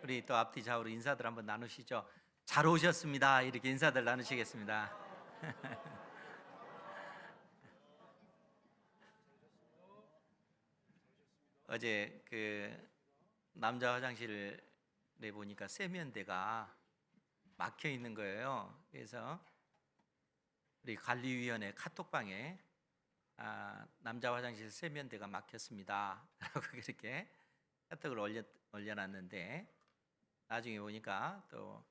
우리 또 앞뒤 좌우로 인사들 한번 나누시죠. 잘 오셨습니다. 이렇게 인사들 나누시겠습니다. 어제 그 남자 화장실에 보니까 세면대가 막혀 있는 거예요. 그래서 우리 관리위원회 카톡방에 남자 화장실 세면대가 막혔습니다. 라고 그렇게 카톡을 올려놨는데 나중에 보니까 또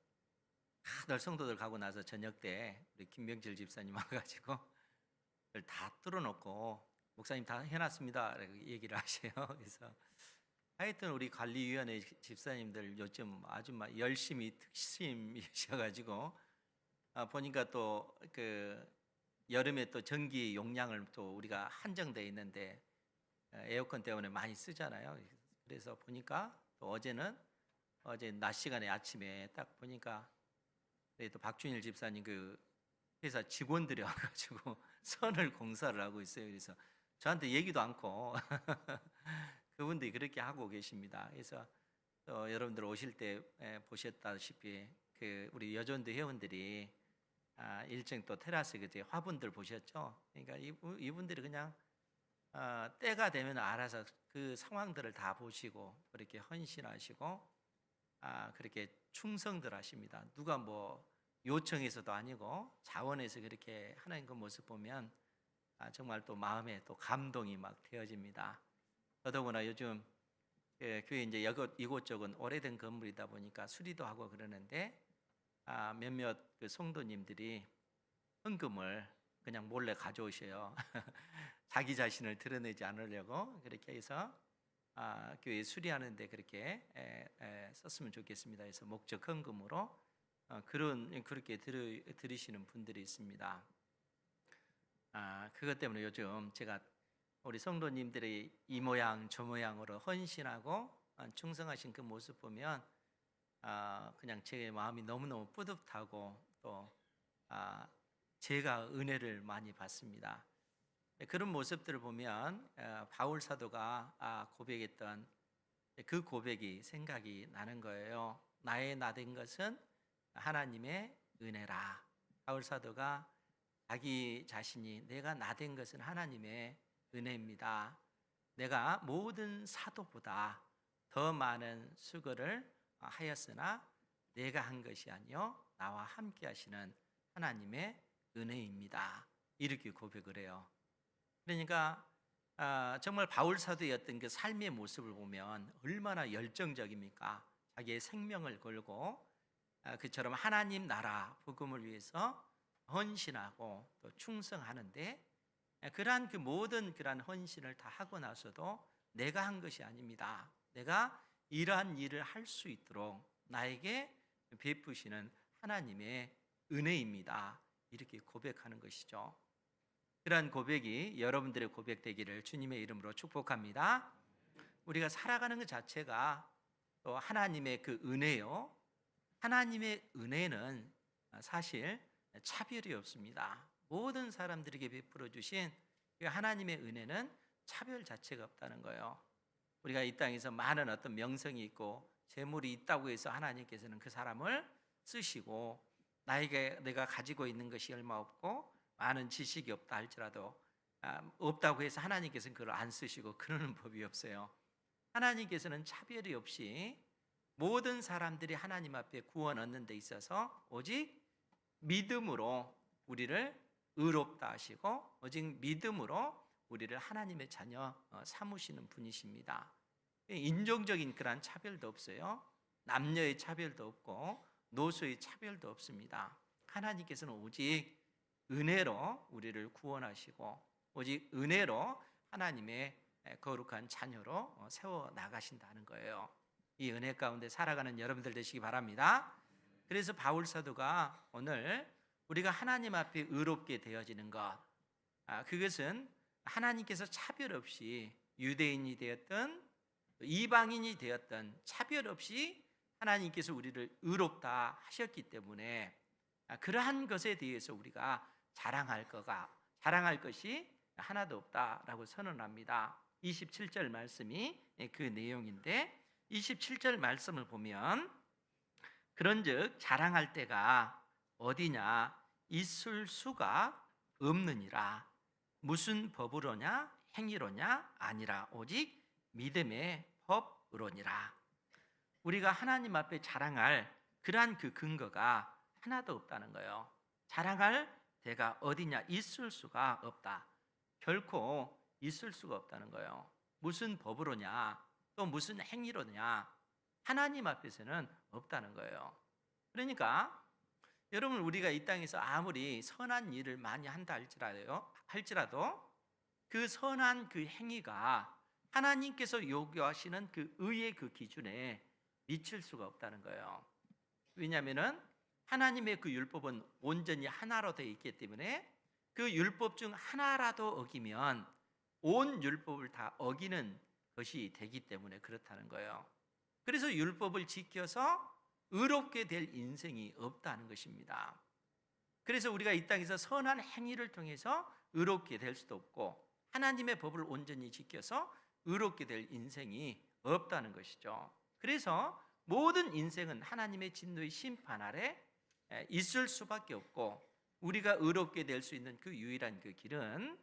다들 성도들 가고 나서 저녁 때 우리 김병철 집사님 와가지고 그걸 다 뚫어놓고 목사님 다 해놨습니다. 라고 얘기를 하세요. 그래서 하여튼 우리 관리위원회 집사님들 요즘 아주 막 열심히 특심이셔가지고 보니까 또 그 여름에 또 전기 용량을 또 우리가 한정돼 있는데 에어컨 때문에 많이 쓰잖아요. 그래서 보니까 또 어제 낮 시간에 아침에 딱 보니까 또 박준일 집사님 그 회사 직원들이 와가지고 선을 공사를 하고 있어요. 그래서 저한테 얘기도 않고 그분들이 그렇게 하고 계십니다. 그래서 또 여러분들 오실 때 보셨다시피 그 우리 여전도 회원들이 일정 또 테라스 그때 화분들 보셨죠? 그러니까 이분들이 그냥 때가 되면 알아서 그 상황들을 다 보시고 그렇게 헌신하시고 그렇게 충성들 하십니다. 누가 뭐 요청해서도 아니고 자원해서 그렇게 하는 그 모습 보면 정말 또 마음에 또 감동이 막 되어집니다. 더더구나 요즘 교회 이제 이곳저곳 오래된 건물이다 보니까 수리도 하고 그러는데 몇몇 그 성도님들이 헌금을 그냥 몰래 가져오셔요. 자기 자신을 드러내지 않으려고 그렇게 해서 교회 수리하는데 그렇게 썼으면 좋겠습니다. 그래서 목적 헌금으로 그렇게 들으시는 분들이 있습니다. 그것 때문에 요즘 제가 우리 성도님들의 이 모양 저 모양으로 헌신하고 충성하신 그 모습 보면 그냥 제 마음이 너무너무 뿌듯하고 또 제가 은혜를 많이 받습니다. 그런 모습들을 보면 바울 사도가 고백했던 그 고백이 생각이 나는 거예요. 나의 나된 것은 하나님의 은혜라. 바울 사도가 자기 자신이 내가 나된 것은 하나님의 은혜입니다. 내가 모든 사도보다 더 많은 수고를 하였으나 내가 한 것이 아니요 나와 함께 하시는 하나님의 은혜입니다. 이렇게 고백을 해요. 그러니까 정말 바울 사도였던 그 삶의 모습을 보면 얼마나 열정적입니까? 자기의 생명을 걸고 그처럼 하나님 나라 복음을 위해서 헌신하고 또 충성하는데 그러한 그 모든 그러한 헌신을 다 하고 나서도 내가 한 것이 아닙니다. 내가 이러한 일을 할 수 있도록 나에게 베푸시는 하나님의 은혜입니다. 이렇게 고백하는 것이죠. 그러한 고백이 여러분들의 고백 되기를 주님의 이름으로 축복합니다. 우리가 살아가는 것 자체가 또 하나님의 그 은혜요. 하나님의 은혜는 사실 차별이 없습니다. 모든 사람들에게 베풀어 주신 하나님의 은혜는 차별 자체가 없다는 거예요. 우리가 이 땅에서 많은 어떤 명성이 있고 재물이 있다고 해서 하나님께서는 그 사람을 쓰시고 나에게 내가 가지고 있는 것이 얼마 없고 많은 지식이 없다 할지라도 없다고 해서 하나님께서는 그걸 안 쓰시고 그러는 법이 없어요. 하나님께서는 차별이 없이 모든 사람들이 하나님 앞에 구원 얻는 데 있어서 오직 믿음으로 우리를 의롭다 하시고 오직 믿음으로 우리를 하나님의 자녀 삼으시는 분이십니다. 인종적인 그런 차별도 없어요. 남녀의 차별도 없고 노소의 차별도 없습니다. 하나님께서는 오직 은혜로 우리를 구원하시고 오직 은혜로 하나님의 거룩한 자녀로 세워 나가신다는 거예요. 이 은혜 가운데 살아가는 여러분들 되시기 바랍니다. 그래서 바울 사도가 오늘 우리가 하나님 앞에 의롭게 되어지는 것, 그것은 하나님께서 차별 없이 유대인이 되었든 이방인이 되었든 차별 없이 하나님께서 우리를 의롭다 하셨기 때문에 그러한 것에 대해서 우리가 자랑할 것이 하나도 없다라고 선언합니다. 27절 말씀이 그 내용인데 27절 말씀을 보면 그런즉 자랑할 때가 어디냐 있을 수가 없느니라. 무슨 법으로냐 행위로냐 아니라 오직 믿음의 법으로니라. 우리가 하나님 앞에 자랑할 그러한 그 근거가 하나도 없다는 거예요. 자랑할 데가 어디냐 있을 수가 없다. 결코 있을 수가 없다는 거예요. 무슨 법으로냐 또 무슨 행위로냐 하나님 앞에서는 없다는 거예요. 그러니까 여러분 우리가 이 땅에서 아무리 선한 일을 많이 한다 할지라도 그 선한 그 행위가 하나님께서 요구하시는 그 의의 그 기준에 미칠 수가 없다는 거예요. 왜냐하면은 하나님의 그 율법은 온전히 하나로 되어 있기 때문에 그 율법 중 하나라도 어기면 온 율법을 다 어기는 것이 되기 때문에 그렇다는 거예요. 그래서 율법을 지켜서 의롭게 될 인생이 없다는 것입니다. 그래서 우리가 이 땅에서 선한 행위를 통해서 의롭게 될 수도 없고 하나님의 법을 온전히 지켜서 의롭게 될 인생이 없다는 것이죠. 그래서 모든 인생은 하나님의 진노의 심판 아래 있을 수밖에 없고 우리가 의롭게 될 수 있는 그 유일한 그 길은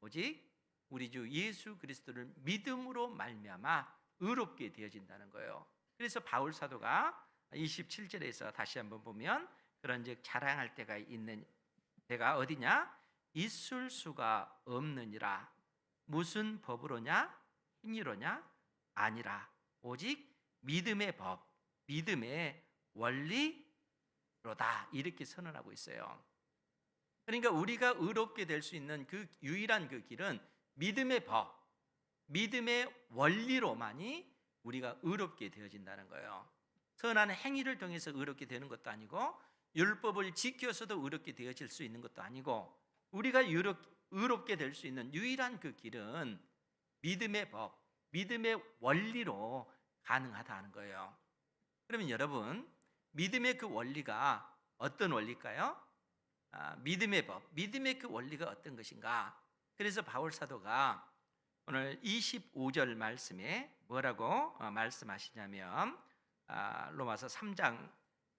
오직 우리 주 예수 그리스도를 믿음으로 말미암아 의롭게 되어진다는 거예요. 그래서 바울 사도가 27절에서 다시 한번 보면 그런즉 자랑할 때가 있는 데가 어디냐 있을 수가 없느니라. 무슨 법으로냐 행위로냐 아니라 오직 믿음의 법 믿음의 원리로다 이렇게 선언하고 있어요. 그러니까 우리가 의롭게 될 수 있는 그 유일한 그 길은 믿음의 법 믿음의 원리로만이 우리가 의롭게 되어진다는 거예요. 선한 행위를 통해서 의롭게 되는 것도 아니고 율법을 지켜서도 의롭게 되어질 수 있는 것도 아니고 우리가 의롭게 될 수 있는 유일한 그 길은 믿음의 법, 믿음의 원리로 가능하다는 거예요. 그러면 여러분 믿음의 그 원리가 어떤 원리일까요? 믿음의 법, 믿음의 그 원리가 어떤 것인가? 그래서 바울 사도가 오늘 25절 말씀에 뭐라고 말씀하시냐면 로마서 3장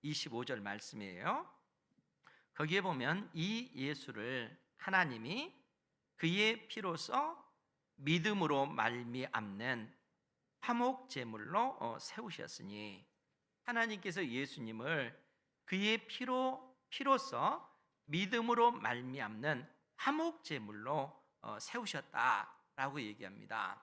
25절 말씀이에요. 거기에 보면 이 예수를 하나님이 그의 피로써 믿음으로 말미암는 화목 제물로 세우셨으니 하나님께서 예수님을 그의 피로써 믿음으로 말미암는 화목 제물로 세우셨다라고 얘기합니다.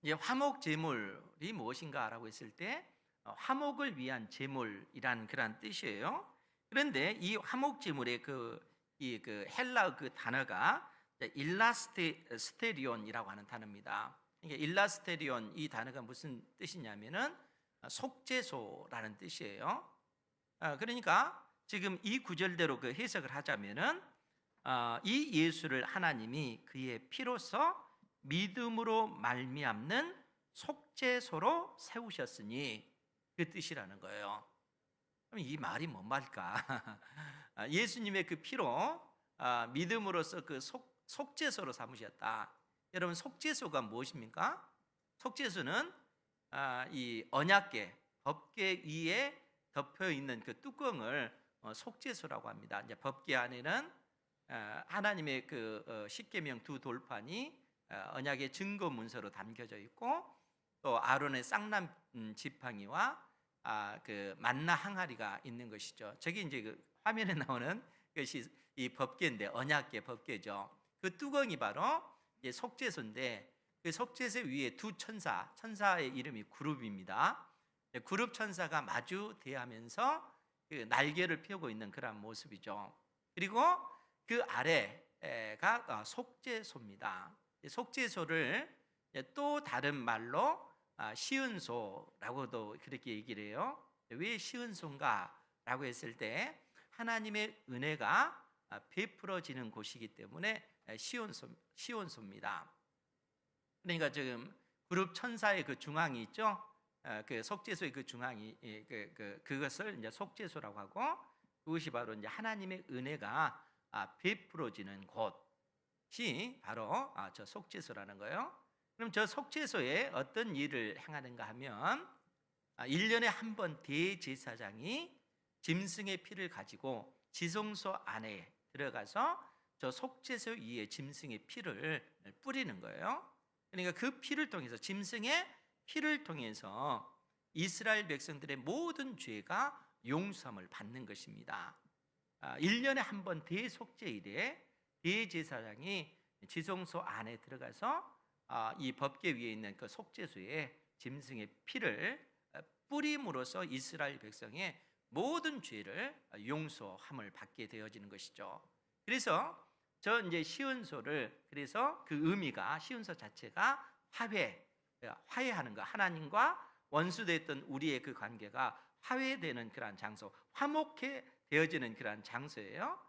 이제 화목 제물이 무엇인가라고 했을 때 화목을 위한 제물이란 그런 뜻이에요. 그런데 이 화목 제물의 그 헬라 그 단어가 일라스테리온이라고 하는 단어입니다. 그러니까 일라스테리온 이 단어가 무슨 뜻이냐면은 속죄소라는 뜻이에요. 그러니까 지금 이 구절대로 그 해석을 하자면은 이 예수를 하나님이 그의 피로써 믿음으로 말미암는 속죄소로 세우셨으니 그 뜻이라는 거예요. 그럼 이 말이 뭔 말일까? 예수님의 그 피로 믿음으로써 그 속죄소로 삼으셨다. 여러분 속죄소가 무엇입니까? 속죄소는 이 언약궤 법궤 위에 덮여 있는 그 뚜껑을 속죄소라고 합니다. 이제 법궤 안에는 하나님의 그 십계명 두 돌판이 언약의 증거 문서로 담겨져 있고 또 아론의 쌍난 지팡이와 그 만나 항아리가 있는 것이죠. 저기 이제 그 화면에 나오는 것이 이 법궤인데 언약궤 법궤죠. 그 뚜껑이 바로 이제 속죄소인데 그 속죄소 위에 두 천사의 이름이 그룹입니다. 그룹 천사가 마주 대하면서 그 날개를 펴고 있는 그런 모습이죠. 그리고 그 아래가 속죄소입니다. 속죄소를 또 다른 말로 시은소라고도 그렇게 얘기를 해요. 왜 시은소인가라고 했을 때 하나님의 은혜가 베풀어지는 곳이기 때문에 시온소입니다. 그러니까 지금 그룹 천사의 그 중앙이 있죠. 그 속죄소의 그 중앙이 그것을 이제 속죄소라고 하고 그것이 바로 이제 하나님의 은혜가 베풀어지는 곳이 바로 저 속죄소라는 거예요. 그럼 저 속죄소에 어떤 일을 행하는가 하면 1년에 한 번 대제사장이 짐승의 피를 가지고 지성소 안에 들어가서 저 속죄소 위에 짐승의 피를 뿌리는 거예요. 그러니까 그 피를 통해서, 짐승의 피를 통해서 이스라엘 백성들의 모든 죄가 용서함을 받는 것입니다. 1년에 한 번 대속죄일에 대제사장이 지성소 안에 들어가서 이 법궤 위에 있는 그 속죄소에 짐승의 피를 뿌림으로써 이스라엘 백성의 모든 죄를 용서함을 받게 되어지는 것이죠. 그래서 저 이제 시온소를, 그래서 그 의미가, 시온소 자체가 화해하는 거, 하나님과 원수됐던 우리의 그 관계가 화해되는 그러한 장소, 화목해 되어지는 그러한 장소예요.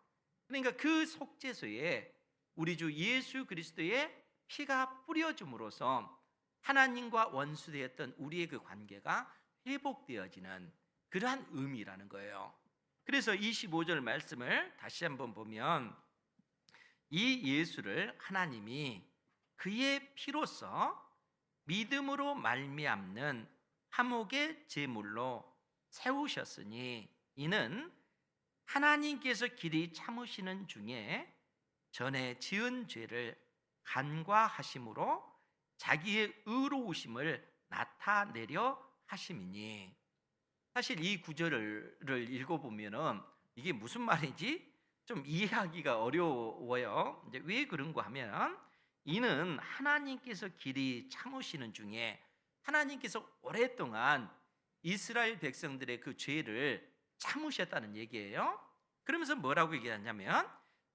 그러니까 그 속죄소에 우리 주 예수 그리스도의 피가 뿌려줌으로써 하나님과 원수되었던 우리의 그 관계가 회복되어지는 그러한 의미라는 거예요. 그래서 25절 말씀을 다시 한번 보면, 이 예수를 하나님이 그의 피로써 믿음으로 말미암는 화목의 제물로 세우셨으니, 이는 하나님께서 길이 참으시는 중에 전에 지은 죄를 간과하심으로 자기의 의로우심을 나타내려 하심이니. 사실 이 구절을 읽어보면은 이게 무슨 말인지 좀 이해하기가 어려워요. 이제 왜 그런가 하면, 이는 하나님께서 길이 참으시는 중에, 하나님께서 오랫동안 이스라엘 백성들의 그 죄를 참으셨다는 얘기예요. 그러면서 뭐라고 얘기하냐면,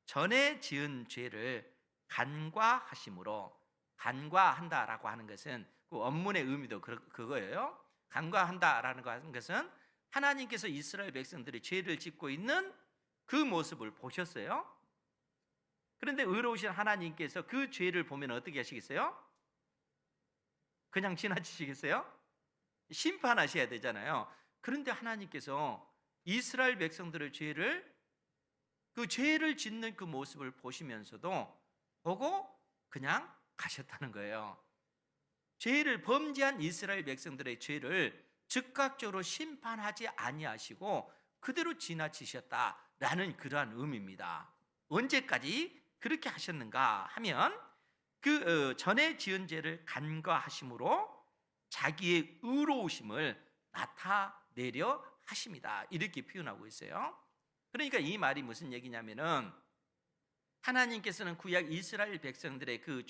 전에 지은 죄를 간과하심으로, 간과한다라고 하는 것은 그 원문의 의미도 그거예요. 간과한다라는 것은 하나님께서 이스라엘 백성들이 죄를 짓고 있는 그 모습을 보셨어요. 그런데 의로우신 하나님께서 그 죄를 보면 어떻게 하시겠어요? 그냥 지나치시겠어요? 심판하셔야 되잖아요. 그런데 하나님께서 이스라엘 백성들의 그 죄를 짓는 그 모습을 보시면서도 보고 그냥 가셨다는 거예요. 죄를 범죄한 이스라엘 백성들의 죄를 즉각적으로 심판하지 아니하시고 그대로 지나치셨다라는 그러한 의미입니다. 언제까지 그렇게 하셨는가 하면, 그 전에 지은 죄를 간과하심으로 자기의 의로우심을 나타내려 하십니다. 이렇게 표현하고 있어요. 그러니까 이 말이 무슨 얘기냐면은, 하나님께서는 구약 이스라엘 백성들의 그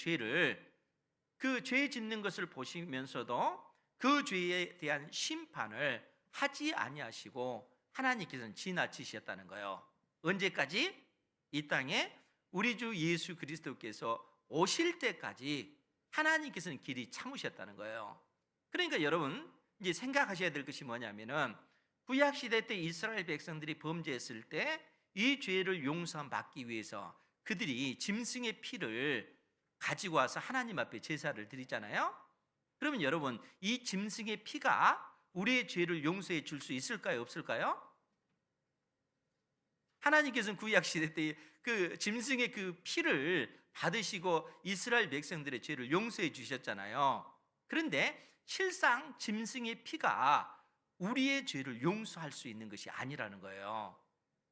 죄 짓는 것을 보시면서도 그 죄에 대한 심판을 하지 아니하시고 하나님께서는 지나치셨다는 거예요. 언제까지? 이 땅에 우리 주 예수 그리스도께서 오실 때까지 하나님께서는 길이 참으셨다는 거예요. 그러니까 여러분 이제 생각하셔야 될 것이 뭐냐면은, 구약 시대 때 이스라엘 백성들이 범죄했을 때 이 죄를 용서함 받기 위해서 그들이 짐승의 피를 가지고 와서 하나님 앞에 제사를 드리잖아요. 그러면 여러분, 이 짐승의 피가 우리의 죄를 용서해 줄 수 있을까요, 없을까요? 하나님께서는 구약 시대 때 그 짐승의 그 피를 받으시고 이스라엘 백성들의 죄를 용서해 주셨잖아요. 그런데 실상 짐승의 피가 우리의 죄를 용서할 수 있는 것이 아니라는 거예요.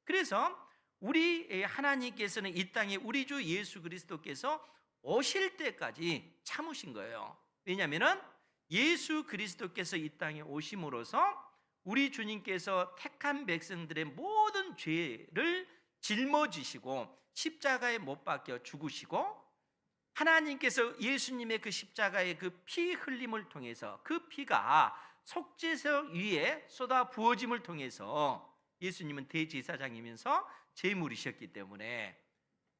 그래서 우리 하나님께서는 이 땅에 우리 주 예수 그리스도께서 오실 때까지 참으신 거예요. 왜냐하면 예수 그리스도께서 이 땅에 오심으로써 우리 주님께서 택한 백성들의 모든 죄를 짊어지시고 십자가에 못 박혀 죽으시고, 하나님께서 예수님의 그 십자가의 그 피 흘림을 통해서 그 피가 속죄소 위에 쏟아 부어짐을 통해서, 예수님은 대제사장이면서 제물이셨기 때문에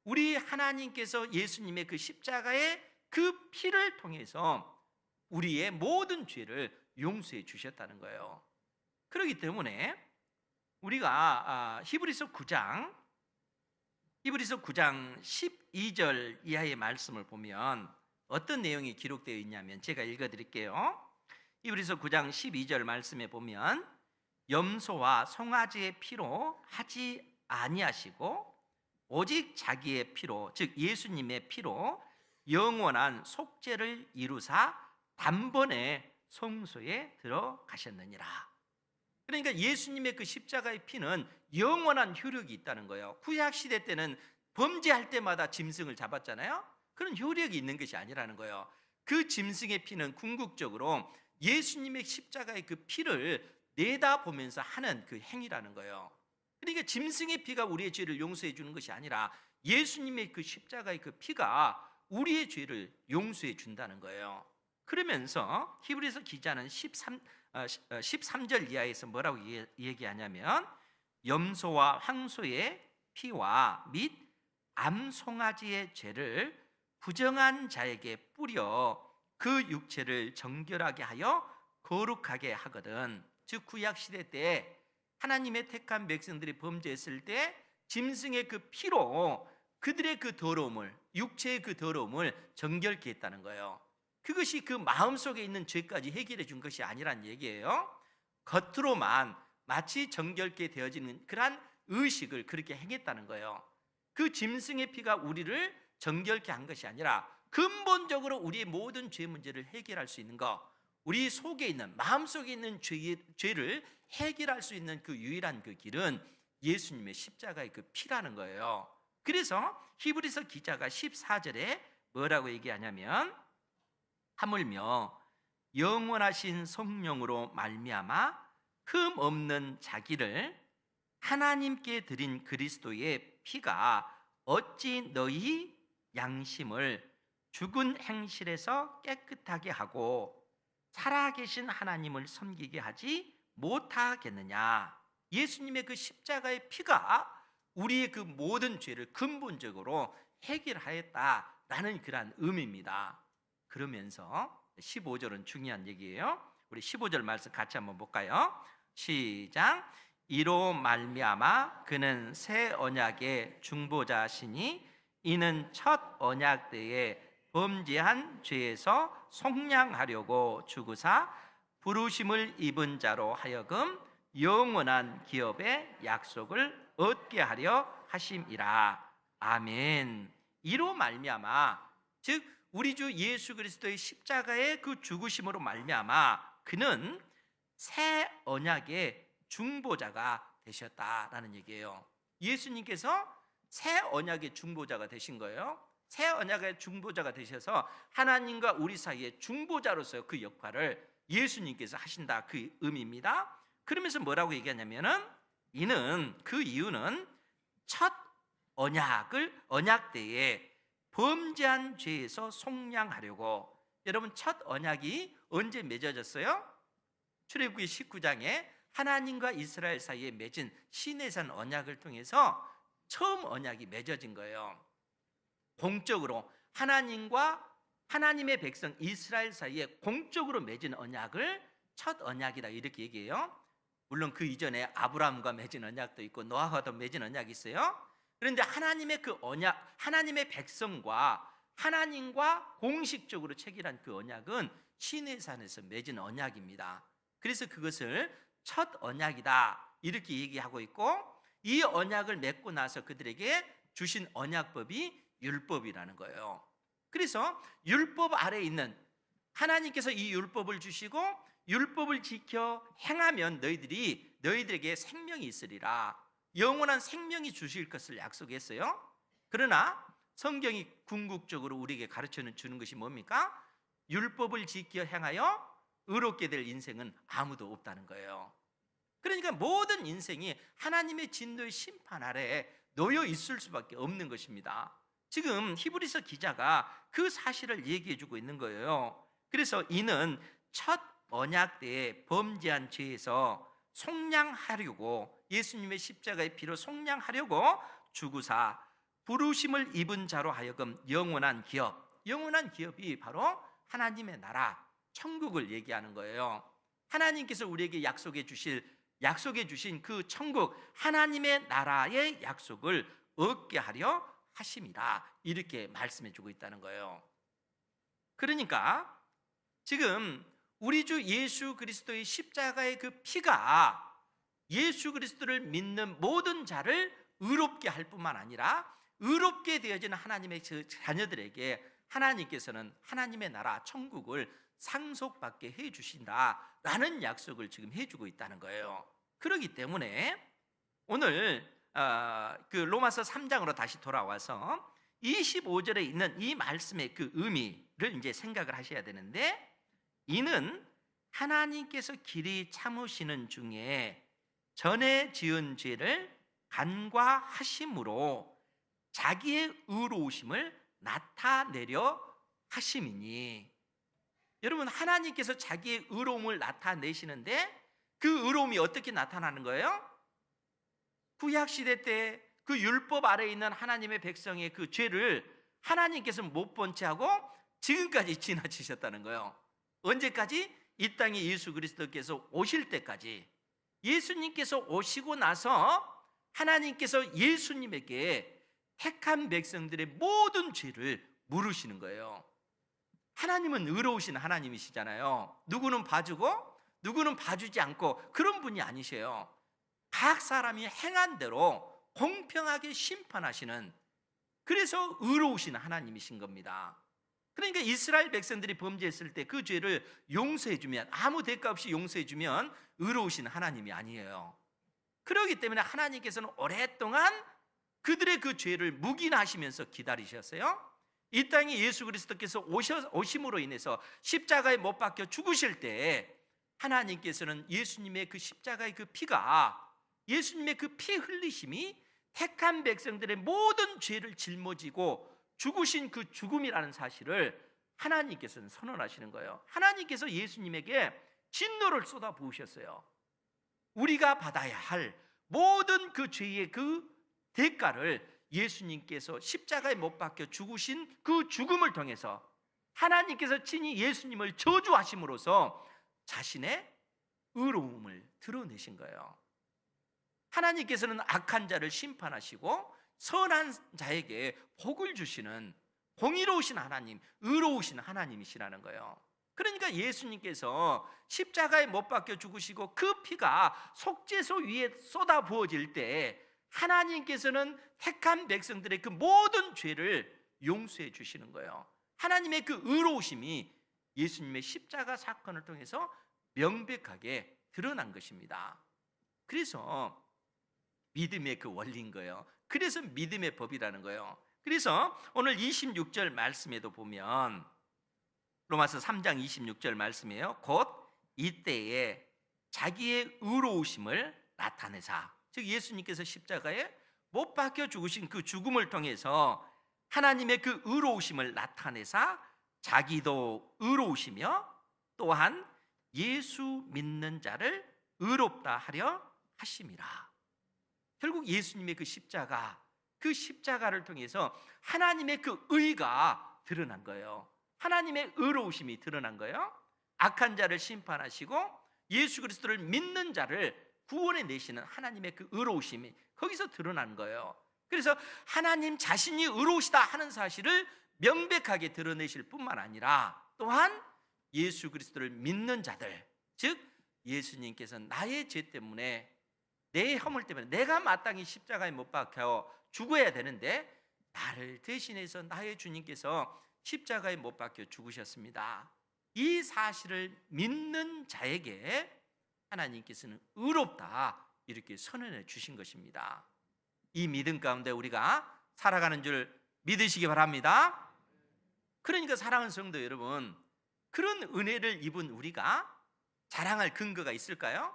우리 하나님께서 예수님의 그 십자가의 그 피를 통해서 우리의 모든 죄를 용서해 주셨다는 거예요. 그렇기 때문에 우리가 히브리서 9장 12절 이하의 말씀을 보면 어떤 내용이 기록되어 있냐면, 제가 읽어드릴게요. 히브리서 9장 12절 말씀에 보면, 염소와 송아지의 피로 하지 아니하시고 오직 자기의 피로, 즉 예수님의 피로 영원한 속죄를 이루사 단번에 성소에 들어가셨느니라. 그러니까 예수님의 그 십자가의 피는 영원한 효력이 있다는 거예요. 구약 시대 때는 범죄할 때마다 짐승을 잡았잖아요. 그런 효력이 있는 것이 아니라는 거예요. 그 짐승의 피는 궁극적으로 예수님의 십자가의 그 피를 내다보면서 하는 그 행위라는 거예요. 그러니까 짐승의 피가 우리의 죄를 용서해 주는 것이 아니라 예수님의 그 십자가의 그 피가 우리의 죄를 용서해 준다는 거예요. 그러면서 히브리서 기자는 13절 이하에서 뭐라고 얘기하냐면, 염소와 황소의 피와 및 암송아지의 죄를 부정한 자에게 뿌려 그 육체를 정결하게 하여 거룩하게 하거든. 즉 구약 시대 때 하나님의 택한 백성들이 범죄했을 때 짐승의 그 피로 그들의 그 더러움을, 육체의 그 더러움을 정결케 했다는 거예요. 그것이 그 마음속에 있는 죄까지 해결해 준 것이 아니란 얘기예요. 겉으로만 마치 정결케 되어지는 그러한 의식을 그렇게 행했다는 거예요. 그 짐승의 피가 우리를 정결케 한 것이 아니라 근본적으로 우리의 모든 죄 문제를 해결할 수 있는 것, 우리 속에 있는, 마음속에 있는 죄를 해결할 수 있는 그 유일한 그 길은 예수님의 십자가의 그 피라는 거예요. 그래서 히브리서 기자가 14절에 뭐라고 얘기하냐면, 하물며 영원하신 성령으로 말미암아 흠 없는 자기를 하나님께 드린 그리스도의 피가 어찌 너희 양심을 죽은 행실에서 깨끗하게 하고 살아계신 하나님을 섬기게 하지 못하겠느냐. 예수님의 그 십자가의 피가 우리의 그 모든 죄를 근본적으로 해결하였다라는 그러한 의미입니다. 그러면서 15절은 중요한 얘기예요. 우리 15절 말씀 같이 한번 볼까요? 시작. 이로 말미암아 그는 새 언약의 중보자시니 이는 첫 언약 때에 범죄한 죄에서 속량하려고 주구사 부르심을 입은 자로 하여금 영원한 기업의 약속을 얻게 하려 하심이라. 아멘. 이로 말미암아, 즉 우리 주 예수 그리스도의 십자가의 그 죽으심으로 말미암아 그는 새 언약의 중보자가 되셨다라는 얘기예요. 예수님께서 새 언약의 중보자가 되신 거예요. 새 언약의 중보자가 되셔서 하나님과 우리 사이의 중보자로서 그 역할을 예수님께서 하신다, 그 의미입니다. 그러면서 뭐라고 얘기하냐면은, 이는, 그 이유는 첫 언약 때에 범죄한 죄에서 속량하려고. 여러분, 첫 언약이 언제 맺어졌어요? 출애굽기 19장에 하나님과 이스라엘 사이에 맺은 시내산 언약을 통해서 처음 언약이 맺어진 거예요. 공적으로 하나님과 하나님의 백성 이스라엘 사이에 공적으로 맺은 언약을 첫 언약이다, 이렇게 얘기해요. 물론 그 이전에 아브라함과 맺은 언약도 있고 노아와도 맺은 언약이 있어요. 그런데 하나님의 그 언약, 하나님의 백성과 하나님과 공식적으로 체결한 그 언약은 시내산에서 맺은 언약입니다. 그래서 그것을 첫 언약이다, 이렇게 얘기하고 있고, 이 언약을 맺고 나서 그들에게 주신 언약법이 율법이라는 거예요. 그래서 율법 아래에 있는, 하나님께서 이 율법을 주시고 율법을 지켜 행하면 너희들에게 생명이 있으리라, 영원한 생명이 주실 것을 약속했어요. 그러나 성경이 궁극적으로 우리에게 가르쳐 주는 것이 뭡니까? 율법을 지켜 행하여 의롭게 될 인생은 아무도 없다는 거예요. 그러니까 모든 인생이 하나님의 진노의 심판 아래에 놓여 있을 수밖에 없는 것입니다. 지금 히브리서 기자가 그 사실을 얘기해 주고 있는 거예요. 그래서 이는 첫 언약 때에 범죄한 죄에서 속량하려고, 예수님의 십자가의 피로 속량하려고 주구사 부르심을 입은 자로 하여금 영원한 기업, 영원한 기업이 바로 하나님의 나라, 천국을 얘기하는 거예요. 하나님께서 우리에게 약속해 주신 그 천국, 하나님의 나라의 약속을 얻게 하려 하심이다, 이렇게 말씀해 주고 있다는 거예요. 그러니까 지금 우리 주 예수 그리스도의 십자가의 그 피가 예수 그리스도를 믿는 모든 자를 의롭게 할 뿐만 아니라 의롭게 되어지는 하나님의 자녀들에게 하나님께서는 하나님의 나라 천국을 상속받게 해 주신다라는 약속을 지금 해주고 있다는 거예요. 그렇기 때문에 오늘 그 로마서 3장으로 다시 돌아와서 25절에 있는 이 말씀의 그 의미를 이제 생각을 하셔야 되는데, 이는 하나님께서 길이 참으시는 중에 전에 지은 죄를 간과하심으로 자기의 의로우심을 나타내려 하심이니. 여러분, 하나님께서 자기의 의로움을 나타내시는데 그 의로움이 어떻게 나타나는 거예요? 구약시대 때 그 율법 아래에 있는 하나님의 백성의 그 죄를 하나님께서 못 본 채 하고 지금까지 지나치셨다는 거예요. 언제까지? 이 땅에 예수 그리스도께서 오실 때까지. 예수님께서 오시고 나서 하나님께서 예수님에게 택한 백성들의 모든 죄를 물으시는 거예요. 하나님은 의로우신 하나님이시잖아요. 누구는 봐주고 누구는 봐주지 않고 그런 분이 아니세요. 각 사람이 행한 대로 공평하게 심판하시는, 그래서 의로우신 하나님이신 겁니다. 그러니까 이스라엘 백성들이 범죄했을 때 그 죄를 용서해주면, 아무 대가 없이 용서해주면 의로우신 하나님이 아니에요. 그렇기 때문에 하나님께서는 오랫동안 그들의 그 죄를 묵인하시면서 기다리셨어요. 이 땅에 예수 그리스도께서 오심으로 인해서 십자가에 못 박혀 죽으실 때 하나님께서는 예수님의 그 십자가의 그 피가, 예수님의 그 피 흘리심이 택한 백성들의 모든 죄를 짊어지고 죽으신 그 죽음이라는 사실을 하나님께서는 선언하시는 거예요. 하나님께서 예수님에게 진노를 쏟아 부으셨어요. 우리가 받아야 할 모든 그 죄의 그 대가를 예수님께서 십자가에 못 박혀 죽으신 그 죽음을 통해서 하나님께서 친히 예수님을 저주하심으로써 자신의 의로움을 드러내신 거예요. 하나님께서는 악한 자를 심판하시고 선한 자에게 복을 주시는 공의로우신 하나님, 의로우신 하나님이시라는 거예요. 그러니까 예수님께서 십자가에 못 박혀 죽으시고 그 피가 속죄소 위에 쏟아 부어질 때 하나님께서는 택한 백성들의 그 모든 죄를 용서해 주시는 거예요. 하나님의 그 의로우심이 예수님의 십자가 사건을 통해서 명백하게 드러난 것입니다. 그래서 믿음의 그 원리인 거예요. 그래서 믿음의 법이라는 거예요. 그래서 오늘 26절 말씀에도 보면, 로마서 3장 26절 말씀이에요. 곧 이때에 자기의 의로우심을 나타내사, 즉 예수님께서 십자가에 못 박혀 죽으신 그 죽음을 통해서 하나님의 그 의로우심을 나타내사 자기도 의로우시며 또한 예수 믿는 자를 의롭다 하려 하심이라. 결국 예수님의 그 십자가, 그 십자가를 통해서 하나님의 그 의가 드러난 거예요. 하나님의 의로우심이 드러난 거예요. 악한 자를 심판하시고 예수 그리스도를 믿는 자를 구원해 내시는 하나님의 그 의로우심이 거기서 드러난 거예요. 그래서 하나님 자신이 의로우시다 하는 사실을 명백하게 드러내실 뿐만 아니라 또한 예수 그리스도를 믿는 자들, 즉 예수님께서 나의 죄 때문에, 내 허물 때문에 내가 마땅히 십자가에 못 박혀 죽어야 되는데 나를 대신해서 나의 주님께서 십자가에 못 박혀 죽으셨습니다. 이 사실을 믿는 자에게 하나님께서는 의롭다 이렇게 선언해 주신 것입니다. 이 믿음 가운데 우리가 살아가는 줄 믿으시기 바랍니다. 그러니까 사랑하는 성도 여러분, 그런 은혜를 입은 우리가 자랑할 근거가 있을까요?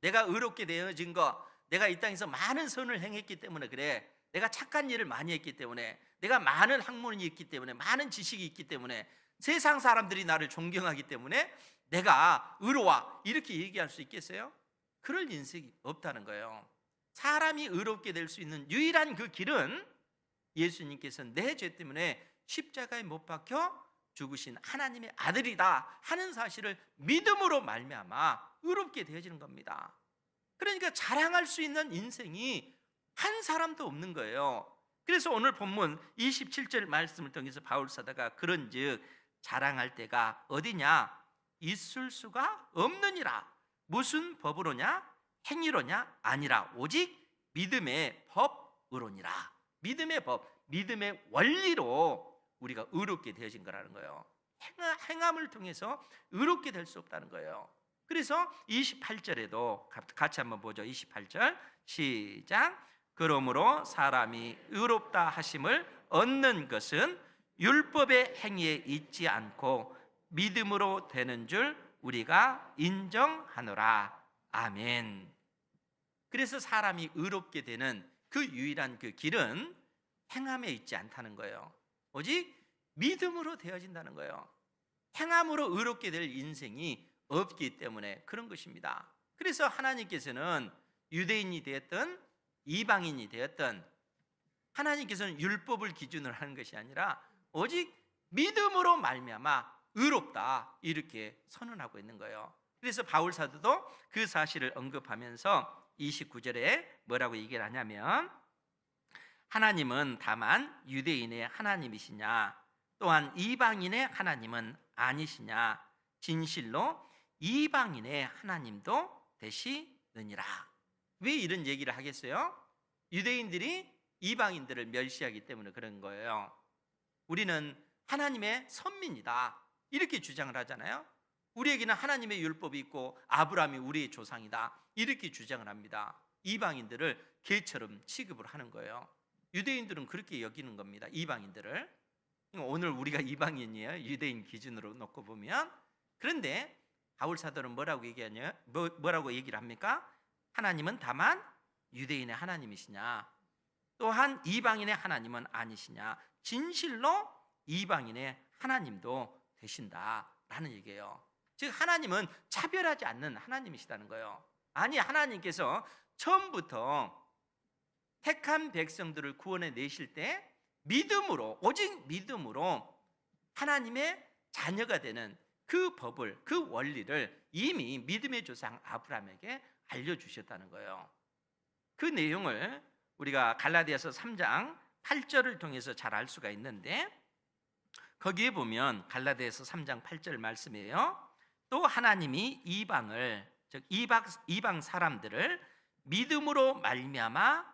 내가 의롭게 되어진 거, 내가 이 땅에서 많은 선을 행했기 때문에 그래, 내가 착한 일을 많이 했기 때문에, 내가 많은 학문이 있기 때문에, 많은 지식이 있기 때문에, 세상 사람들이 나를 존경하기 때문에 내가 의로워, 이렇게 얘기할 수 있겠어요? 그럴 인생이 없다는 거예요. 사람이 의롭게 될 수 있는 유일한 그 길은 예수님께서 내 죄 때문에 십자가에 못 박혀 죽으신 하나님의 아들이다 하는 사실을 믿음으로 말미암아 의롭게 되어지는 겁니다. 그러니까 자랑할 수 있는 인생이 한 사람도 없는 거예요. 그래서 오늘 본문 27절 말씀을 통해서 바울 사도가 그런즉 자랑할 때가 어디냐, 있을 수가 없느니라. 무슨 법으로냐, 행위로냐, 아니라 오직 믿음의 법으로니라. 믿음의 법, 믿음의 원리로 우리가 의롭게 되어진 거라는 거예요. 행함을 통해서 의롭게 될 수 없다는 거예요. 그래서 28절에도 같이 한번 보죠. 28절 시작. 그러므로 사람이 의롭다 하심을 얻는 것은 율법의 행위에 있지 않고 믿음으로 되는 줄 우리가 인정하노라. 아멘. 그래서 사람이 의롭게 되는 그 유일한 그 길은 행함에 있지 않다는 거예요. 오직 믿음으로 되어진다는 거예요. 행함으로 의롭게 될 인생이 없기 때문에 그런 것입니다. 그래서 하나님께서는 유대인이 되었든 이방인이 되었든 하나님께서는 율법을 기준으로 하는 것이 아니라 오직 믿음으로 말미암아 의롭다 이렇게 선언하고 있는 거예요. 그래서 바울 사도도 그 사실을 언급하면서 29절에 뭐라고 얘기를 하냐면 하나님은 다만 유대인의 하나님이시냐 또한 이방인의 하나님은 아니시냐 진실로 이방인의 하나님도 되시느니라. 왜 이런 얘기를 하겠어요? 유대인들이 이방인들을 멸시하기 때문에 그런 거예요. 우리는 하나님의 선민이다 이렇게 주장을 하잖아요. 우리에게는 하나님의 율법이 있고 아브라함이 우리의 조상이다 이렇게 주장을 합니다. 이방인들을 개처럼 취급을 하는 거예요. 유대인들은 그렇게 여기는 겁니다. 이방인들을. 오늘 우리가 이방인이에요. 유대인 기준으로 놓고 보면. 그런데 바울 사도는 뭐라고 얘기하냐? 뭐라고 얘기를 합니까? 하나님은 다만 유대인의 하나님이시냐 또한 이방인의 하나님은 아니시냐 진실로 이방인의 하나님도 되신다라는 얘기예요. 즉 하나님은 차별하지 않는 하나님이시다는 거예요. 아니 하나님께서 처음부터 택한 백성들을 구원해 내실 때 믿음으로 오직 믿음으로 하나님의 자녀가 되는 그 법을 그 원리를 이미 믿음의 조상 아브라함에게 알려주셨다는 거예요. 그 내용을 우리가 갈라디아서 3장 8절을 통해서 잘 알 수가 있는데 거기에 보면 갈라디아서 3장 8절 말씀이에요. 또 하나님이 이방을 즉 이방 사람들을 믿음으로 말미암아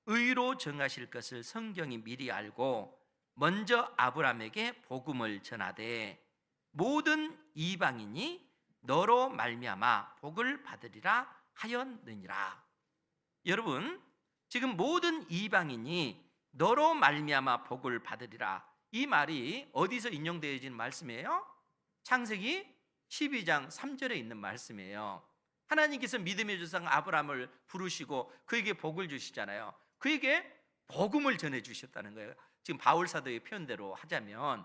의로 정하실 것을 성경이 미리 알고 먼저 아브라함에게 복음을 전하되 모든 이방인이 너로 말미암아 복을 받으리라 하였느니라. 여러분 지금 모든 이방인이 너로 말미암아 복을 받으리라 이 말이 어디서 인용되어진 말씀이에요? 창세기 12장 3절에 있는 말씀이에요. 하나님께서 믿음의 조상 아브라함을 부르시고 그에게 복을 주시잖아요. 그에게 복음을 전해주셨다는 거예요. 지금 바울 사도의 표현대로 하자면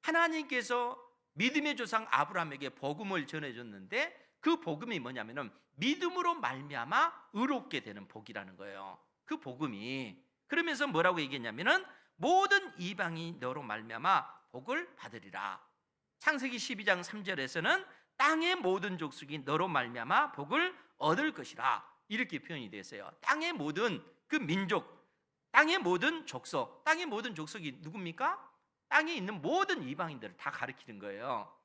하나님께서 믿음의 조상 아브라함에게 복음을 전해줬는데 그 복음이 뭐냐면은 믿음으로 말미암아 의롭게 되는 복이라는 거예요. 그 복음이 그러면서 뭐라고 얘기했냐면은 모든 이방이 너로 말미암아 복을 받으리라. 창세기 12장 3절에서는 땅의 모든 족속이 너로 말미암아 복을 얻을 것이라 이렇게 표현이 됐어요. 땅의 모든 그 민족, 땅의 모든 족속, 땅의 모든 족속이 누굽니까? 땅에 있는 모든 이방인들을 다 가리키는 거예요.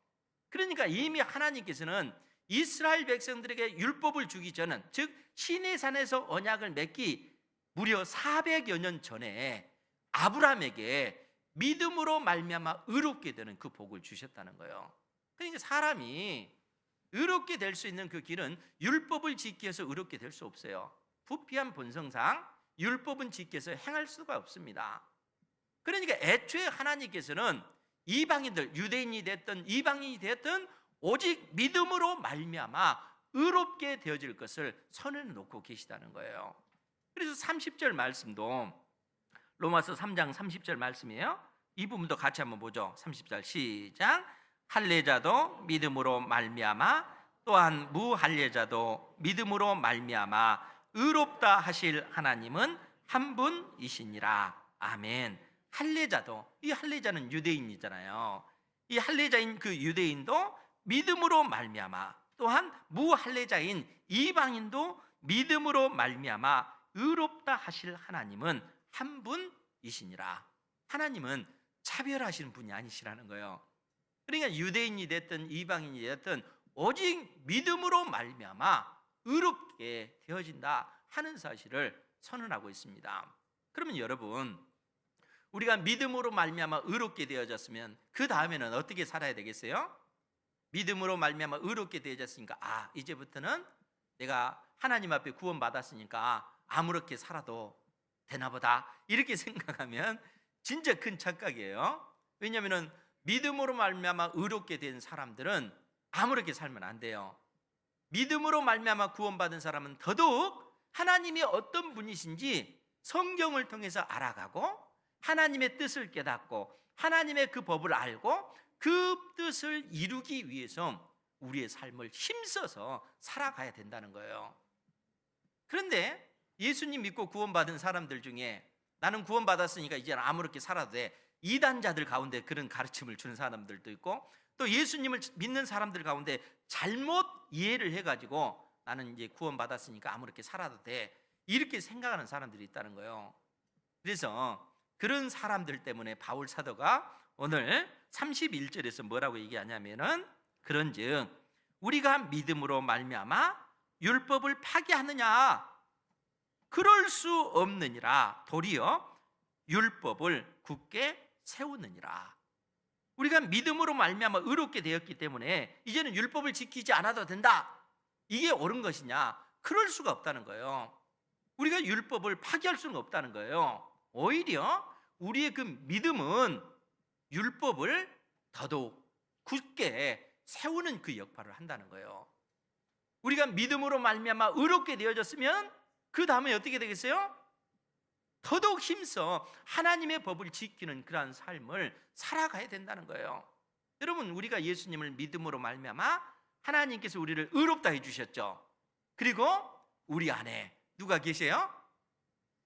그러니까 이미 하나님께서는 이스라엘 백성들에게 율법을 주기 전은 즉 시내산에서 언약을 맺기 무려 400여 년 전에 아브라함에게 믿음으로 말미암아 의롭게 되는 그 복을 주셨다는 거예요. 그러니까 사람이 의롭게 될 수 있는 그 길은 율법을 지키기 위해서 의롭게 될 수 없어요. 부패한 본성상 율법은 지키기 위해서 행할 수가 없습니다. 그러니까 애초에 하나님께서는 이방인들, 유대인이 됐든 이방인이 됐든 오직 믿음으로 말미암아 의롭게 되어질 것을 선을 놓고 계시다는 거예요. 그래서 30절 말씀도 로마서 3장 30절 말씀이에요. 이 부분도 같이 한번 보죠. 30절 시작. 할례자도 믿음으로 말미암아 또한 무할례자도 믿음으로 말미암아 의롭다 하실 하나님은 한 분이시니라. 아멘. 할례자도, 이 할례자는 유대인이잖아요. 이 할례자인 그 유대인도 믿음으로 말미암아 또한 무할례자인 이방인도 믿음으로 말미암아 의롭다 하실 하나님은 한 분이시니라. 하나님은 차별하시는 분이 아니시라는 거예요. 그러니까 유대인이 됐든 이방인이 됐든 오직 믿음으로 말미암아 의롭게 되어진다 하는 사실을 선언하고 있습니다. 그러면 여러분, 우리가 믿음으로 말미암아 의롭게 되어졌으면 그 다음에는 어떻게 살아야 되겠어요? 믿음으로 말미암아 의롭게 되어졌으니까 이제부터는 내가 하나님 앞에 구원받았으니까 아무렇게 살아도 되나 보다, 이렇게 생각하면 진짜 큰 착각이에요. 왜냐하면 믿음으로 말미암아 의롭게 된 사람들은 아무렇게 살면 안 돼요. 믿음으로 말미암아 구원받은 사람은 더더욱 하나님이 어떤 분이신지 성경을 통해서 알아가고 하나님의 뜻을 깨닫고 하나님의 그 법을 알고 그 뜻을 이루기 위해서 우리의 삶을 힘써서 살아가야 된다는 거예요. 그런데 예수님 믿고 구원받은 사람들 중에 나는 구원받았으니까 이제 아무렇게 살아도 돼, 이단자들 가운데 그런 가르침을 주는 사람들도 있고, 또 예수님을 믿는 사람들 가운데 잘못 이해를 해가지고 나는 이제 구원받았으니까 아무렇게 살아도 돼, 이렇게 생각하는 사람들이 있다는 거예요. 그래서 그런 사람들 때문에 바울 사도가 오늘 31절에서 뭐라고 얘기하냐면은, 그런즉 우리가 믿음으로 말미암아 율법을 파괴하느냐? 그럴 수 없느니라. 도리어 율법을 굳게 세우느니라. 우리가 믿음으로 말미암아 의롭게 되었기 때문에 이제는 율법을 지키지 않아도 된다, 이게 옳은 것이냐? 그럴 수가 없다는 거예요. 우리가 율법을 파괴할 수는 없다는 거예요. 오히려 우리의 그 믿음은 율법을 더더욱 굳게 세우는 그 역할을 한다는 거예요. 우리가 믿음으로 말미암아 의롭게 되어졌으면 그 다음에 어떻게 되겠어요? 더더욱 힘써 하나님의 법을 지키는 그러한 삶을 살아가야 된다는 거예요. 여러분, 우리가 예수님을 믿음으로 말미암아 하나님께서 우리를 의롭다 해주셨죠. 그리고 우리 안에 누가 계세요?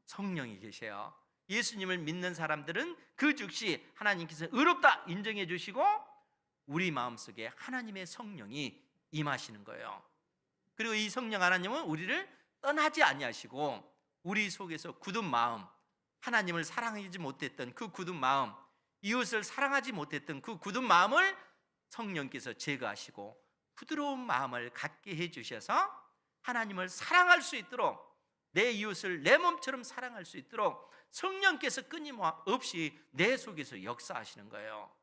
성령이 계세요. 예수님을 믿는 사람들은 그 즉시 하나님께서 의롭다 인정해 주시고 우리 마음속에 하나님의 성령이 임하시는 거예요. 그리고 이 성령 하나님은 우리를 떠나지 아니하시고 우리 속에서 굳은 마음, 하나님을 사랑하지 못했던 그 굳은 마음, 이웃을 사랑하지 못했던 그 굳은 마음을 성령께서 제거하시고 부드러운 마음을 갖게 해주셔서 하나님을 사랑할 수 있도록, 내 이웃을 내 몸처럼 사랑할 수 있도록 성령께서 끊임없이 내 속에서 역사하시는 거예요.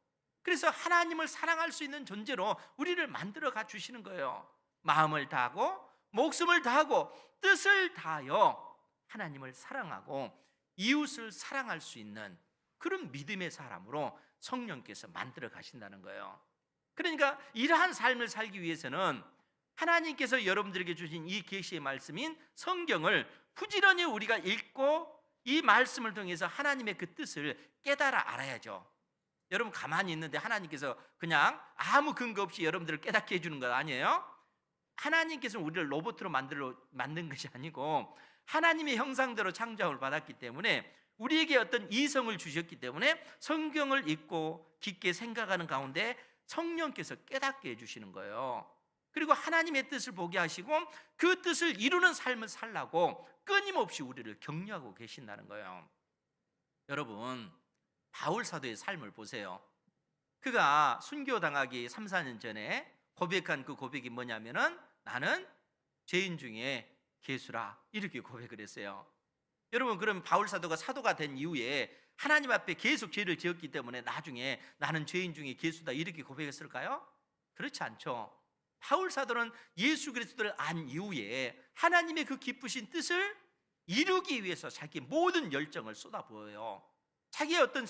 그래서 하나님을 사랑할 수 있는 존재로 우리를 만들어 가 주시는 거예요. 마음을 다하고 목숨을 다하고 뜻을 다하여 하나님을 사랑하고 이웃을 사랑할 수 있는 그런 믿음의 사람으로 성령께서 만들어 가신다는 거예요. 그러니까 이러한 삶을 살기 위해서는 하나님께서 여러분들에게 주신 이 계시의 말씀인 성경을 부지런히 우리가 읽고 이 말씀을 통해서 하나님의 그 뜻을 깨달아 알아야죠. 여러분, 가만히 있는데 하나님께서 그냥 아무 근거 없이 여러분들을 깨닫게 해주는 것 아니에요? 하나님께서 우리를 로봇으로 만든 것이 아니고 하나님의 형상대로 창조함을 받았기 때문에 우리에게 어떤 이성을 주셨기 때문에 성경을 읽고 깊게 생각하는 가운데 성령께서 깨닫게 해주시는 거예요. 그리고 하나님의 뜻을 보게 하시고 그 뜻을 이루는 삶을 살라고 끊임없이 우리를 격려하고 계신다는 거예요. 여러분, 바울 사도의 삶을 보세요. 그가 순교당하기 3, 4년 전에 고백한 그 고백이 뭐냐면은 나는 죄인 중에 괴수라, 이렇게 고백을 했어요. 여러분, 그럼 바울 사도가 사도가 된 이후에 하나님 앞에 계속 죄를 지었기 때문에 나중에 나는 죄인 중에 괴수다 이렇게 고백했을까요? 그렇지 않죠. 바울 사도는 예수 그리스도를 안 이후에 하나님의 그 기쁘신 뜻을 이루기 위해서 자기 모든 열정을 쏟아부어요. 자기의 어떤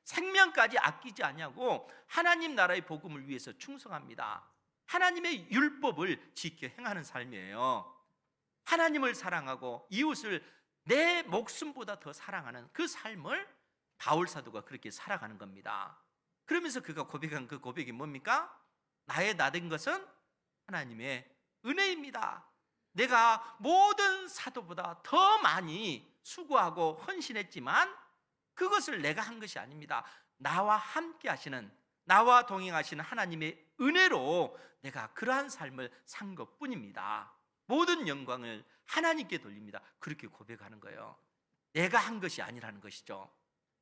생명까지 아끼지 않냐고 하나님 나라의 복음을 위해서 충성합니다. 하나님의 율법을 지켜 행하는 삶이에요. 하나님을 사랑하고 이웃을 내 목숨보다 더 사랑하는 그 삶을 바울 사도가 그렇게 살아가는 겁니다. 그러면서 그가 고백한 그 고백이 뭡니까? 나의 나된 것은 하나님의 은혜입니다. 내가 모든 사도보다 더 많이 수고하고 헌신했지만 그것을 내가 한 것이 아닙니다. 나와 함께 하시는, 나와 동행하시는 하나님의 은혜로 내가 그러한 삶을 산 것뿐입니다. 모든 영광을 하나님께 돌립니다. 그렇게 고백하는 거예요. 내가 한 것이 아니라는 것이죠.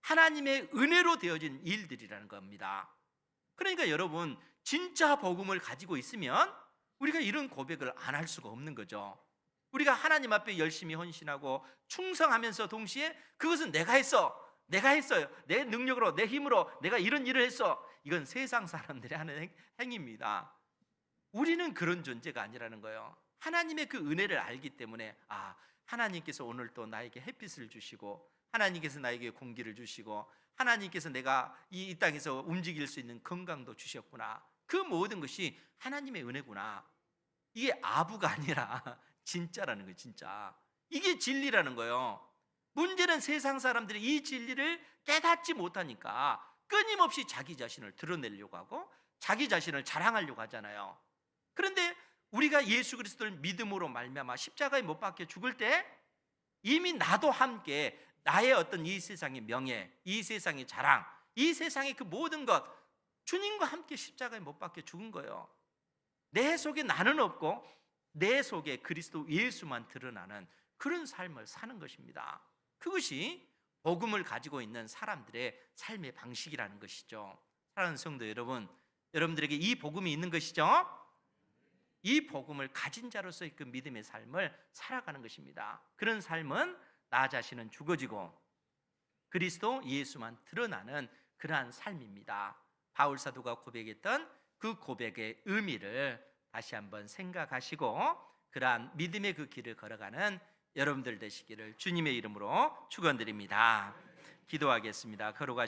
하나님의 은혜로 되어진 일들이라는 겁니다. 그러니까 여러분, 진짜 복음을 가지고 있으면 우리가 이런 고백을 안 할 수가 없는 거죠. 우리가 하나님 앞에 열심히 헌신하고 충성하면서 동시에 그것은 내가 했어, 내가 했어요. 내 능력으로, 내 힘으로 내가 이런 일을 했어. 이건 세상 사람들이 하는 행위입니다. 우리는 그런 존재가 아니라는 거예요. 하나님의 그 은혜를 알기 때문에 하나님께서 오늘 또 나에게 햇빛을 주시고, 하나님께서 나에게 공기를 주시고, 하나님께서 내가 이 땅에서 움직일 수 있는 건강도 주셨구나. 그 모든 것이 하나님의 은혜구나. 이게 아부가 아니라 진짜라는 거예요. 진짜 이게 진리라는 거예요. 문제는 세상 사람들이 이 진리를 깨닫지 못하니까 끊임없이 자기 자신을 드러내려고 하고 자기 자신을 자랑하려고 하잖아요. 그런데 우리가 예수 그리스도를 믿음으로 말미암아 십자가에 못 박혀 죽을 때 이미 나도 함께 나의 어떤 이 세상의 명예, 이 세상의 자랑, 이 세상의 그 모든 것, 주님과 함께 십자가에 못 박혀 죽은 거예요. 내 속에 나는 없고 내 속에 그리스도 예수만 드러나는 그런 삶을 사는 것입니다. 그것이 복음을 가지고 있는 사람들의 삶의 방식이라는 것이죠. 사랑하는 성도 여러분, 여러분들에게 이 복음이 있는 것이죠. 이 복음을 가진 자로서의 그 믿음의 삶을 살아가는 것입니다. 그런 삶은 나 자신은 죽어지고 그리스도 예수만 드러나는 그러한 삶입니다. 바울 사도가 고백했던 그 고백의 의미를 다시 한번 생각하시고 그러한 믿음의 그 길을 걸어가는 여러분들 되시기를 주님의 이름으로 축원드립니다. 기도하겠습니다. 걸어가시